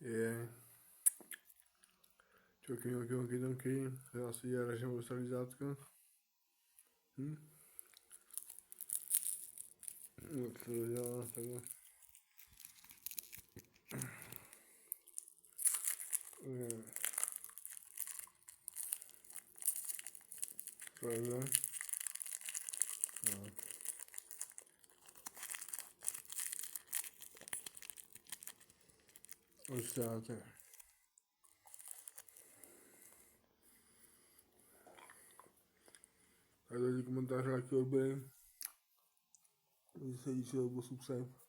Je. Čoky. Já si dělám, že budu stavit zátka. Jak to dělá takhle. Takhle. Už dáte. Tak dojde komentáře, jaký odběr. Když se díky nebo subscribe.